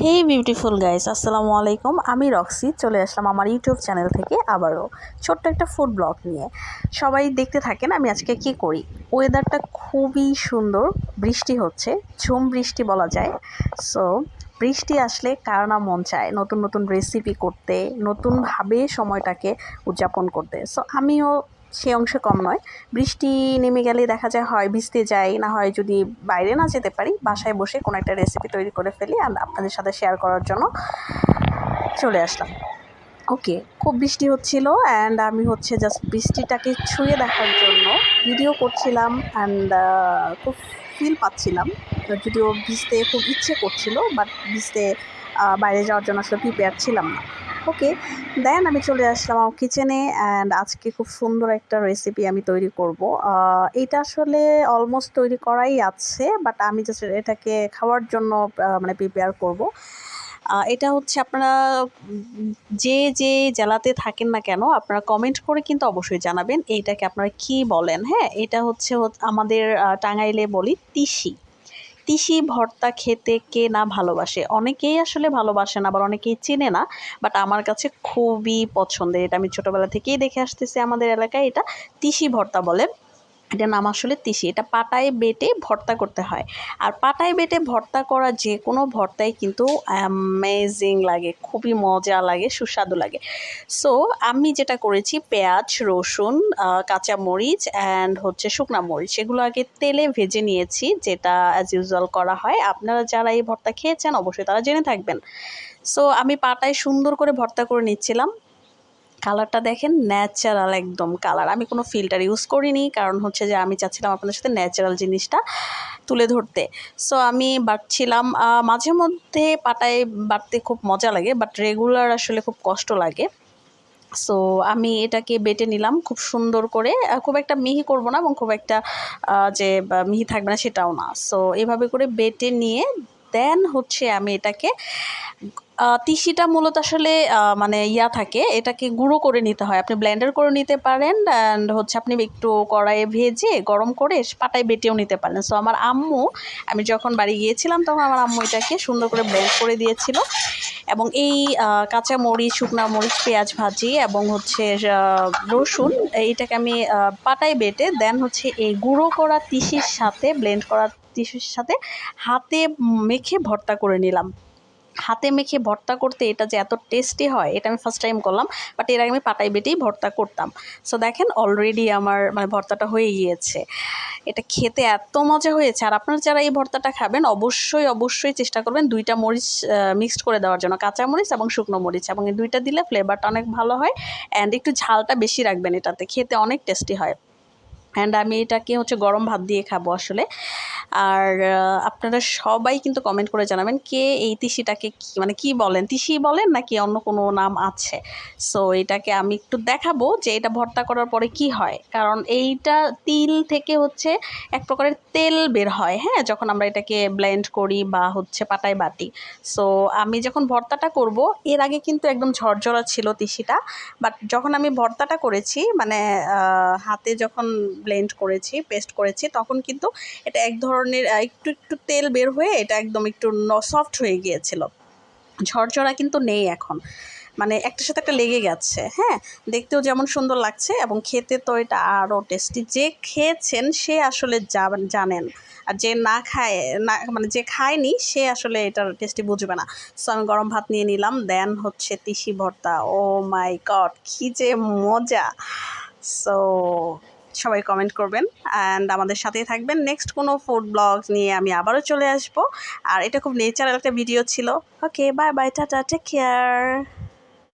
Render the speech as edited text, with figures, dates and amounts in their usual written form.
হে beautiful guys, আসসালামু আলাইকুম। আমি রক্সি চলে আসলাম আমার ইউটিউব চ্যানেল থেকে আবারও ছোট্ট একটা ফুড ব্লগ নিয়ে। সবাই দেখতে থাকেন আমি আজকে কি করি। ওয়েদারটা খুবই সুন্দর, বৃষ্টি হচ্ছে, ঝুম বৃষ্টি বলা যায়। সো বৃষ্টি আসলে কার না মন চায় নতুন নতুন রেসিপি করতে, নতুনভাবে সময়টাকে উদযাপন করতে। সো আমিও সে অংশে কম নয়। বৃষ্টি নেমে গেলে দেখা যায় হয় ভিজতে যাই, না হয় যদি বাইরে না যেতে পারি বাসায় বসে কোনো একটা রেসিপি তৈরি করে ফেলি আর আপনাদের সাথে শেয়ার করার জন্য চলে আসলাম। ওকে, খুব বৃষ্টি হচ্ছিল অ্যান্ড আমি হচ্ছে জাস্ট বৃষ্টিটাকে ছুঁয়ে দেখার জন্য ভিডিও করছিলাম অ্যান্ড খুব ফিল পাচ্ছিলাম। যদিও ভিজতে খুব ইচ্ছে করছিল, বাট ভিজতে বাইরে যাওয়ার জন্য আসলে প্রিপেয়ার ছিলাম না। ওকে, দেন আমি চলে আসলাম আমার কিচেনে অ্যান্ড আজকে খুব সুন্দর একটা রেসিপি আমি তৈরি করব। এইটা আসলে অলমোস্ট তৈরি করাই আছে, বাট আমি জাস্ট এটাকে খাওয়ার জন্য মানে প্রিপেয়ার করব। এটা হচ্ছে আপনারা যে যে জেলাতে থাকেন না কেন আপনারা কমেন্ট করে কিন্তু অবশ্যই জানাবেন এইটাকে আপনারা কি বলেন। হ্যাঁ, এটা হচ্ছে আমাদের টাঙ্গাইলে বলি তিসি। তিসি ভর্তা খেতে কে না ভালোবাসে, অনেকেই আসলে ভালোবাসে না, আবার অনেকেই চেনে না, বাট আমার কাছে খুবই পছন্দের। এটা আমি ছোটোবেলা থেকেই দেখে আসতেছি, আমাদের এলাকায় এটা তিসি ভর্তা বলে। এটার নাম আসলে তিসি। এটা পাটায় বেটে ভর্তা করতে হয়, আর পাটায় বেটে ভর্তা করা যে কোনো ভর্তাই কিন্তু অ্যামেজিং লাগে, খুবই মজা লাগে, সুস্বাদু লাগে। সো আমি যেটা করেছি, পেঁয়াজ, রসুন, কাঁচামরিচ অ্যান্ড হচ্ছে শুকনা মরিচ, সেগুলো আগে তেলে ভেজে নিয়েছি, যেটা অ্যাজ ইউজুয়াল করা হয়। আপনারা যারা এই ভর্তা খেয়েছেন অবশ্যই তারা জেনে থাকবেন। সো আমি পাটায় সুন্দর করে ভর্তা করে নিচ্ছিলাম। কালারটা দেখেন, ন্যাচারাল একদম কালার। আমি কোনো ফিল্টার ইউজ করিনি, কারণ হচ্ছে যে আমি চাচ্ছিলাম আপনাদের সাথে ন্যাচারাল জিনিসটা তুলে ধরতে। সো আমি বাটছিলাম। মাঝে মধ্যে পাটায় বাটতে খুব মজা লাগে, বাট রেগুলার আসলে খুব কষ্ট লাগে। সো আমি এটাকে বেটে নিলাম খুব সুন্দর করে। খুব একটা মিহি করব না এবং খুব একটা যে মিহি থাকবে না সেটাও না। সো এভাবে করে বেটে নিয়ে দেন হচ্ছে আমি এটাকে তিসিটা মূলত আসলে মানে থাকে, এটাকে গুঁড়ো করে নিতে হয়। আপনি ব্লেন্ডার করে নিতে পারেন অ্যান্ড হচ্ছে আপনি একটু কড়াইয়ে ভেজে গরম করে পাটায় বেটেও নিতে পারেন। সো আমার আম্মু, আমি যখন বাড়ি গিয়েছিলাম তখন আমার আম্মু এটাকে সুন্দর করে ব্লেন্ড করে দিয়েছিল। এবং এই কাঁচা মরিচ, শুকনা মরিচ, পেঁয়াজ ভাজি এবং হচ্ছে রসুন, এইটাকে আমি পাটায় বেটে দেন হচ্ছে এই গুঁড়ো করা তিসির সাথে, ব্লেন্ড করা তিসির সাথে হাতে মেখে ভর্তা করে নিলাম। হাতে মেখে ভর্তা করতে এটা যে এত টেস্টি হয়, এটা আমি ফার্স্ট টাইম করলাম, বাট এর আগে আমি পাটাই বেটেই ভর্তা করতাম। সো দেখেন অলরেডি আমার মানে ভর্তাটা হয়ে গিয়েছে। এটা খেতে এত মজা হয়েছে। আর আপনারা যারা এই ভর্তাটা খাবেন অবশ্যই অবশ্যই চেষ্টা করবেন দুইটা মরিচ মিক্সড করে দেওয়ার জন্য, কাঁচা মরিচ এবং শুকনো মরিচ, এবং এই দুইটা দিলে ফ্লেভারটা অনেক ভালো হয় অ্যান্ড একটু ঝালটা বেশি রাখবেন, এটাতে খেতে অনেক টেস্টি হয়। অ্যান্ড আমি এটাকে হচ্ছে গরম ভাত দিয়ে খাবো আসলে। আর আপনারা সবাই কিন্তু কমেন্ট করে জানাবেন কে এই তিসিটাকে মানে কি বলেন, তিসি বলেন নাকি অন্য কোনো নাম আছে। সো এটাকে আমি একটু দেখাবো যে এটা ভর্তা করার পরে কি হয়, কারণ এইটা তিল থেকে হচ্ছে এক প্রকারের তেল বের হয়। হ্যাঁ, যখন আমরা এটাকে ব্লেন্ড করি বা হচ্ছে পাটায় বাটি। সো আমি যখন ভর্তাটা করব, এর আগে কিন্তু একদম ঝরঝরা ছিল তিসিটা, বাট যখন আমি ভর্তাটা করেছি মানে হাতে যখন ব্লেন্ড করেছি, পেস্ট করেছি, তখন কিন্তু এটা এক ধরনের একটু একটু তেল বের হয়ে এটা একদম একটু সফট হয়ে গিয়েছিল। ঝরঝরা কিন্তু নেই এখন, মানে একটার সাথে একটা লেগে গেছে। হ্যাঁ, দেখতেও যেমন সুন্দর লাগছে এবং খেতে তো এটা আরও টেস্টি। যে খেয়েছেন সে আসলে জানেন, আর যে না খায় না, মানে যে খায়নি সে আসলে এটার টেস্টি বুঝবে না। সো আমি গরম ভাত নিয়ে নিলাম, দেন হচ্ছে তিসি ভর্তা। ও মাই গড, কী যে মজা! সো সবাই কমেন্ট করবেন অ্যান্ড আমাদের সাথেই থাকবেন। নেক্সট কোনো ফুড ব্লগস নিয়ে আমি আবারও চলে আসবো। আর এটা খুব নেচারাল একটা ভিডিও ছিল। Okay, bye bye, tata, take care.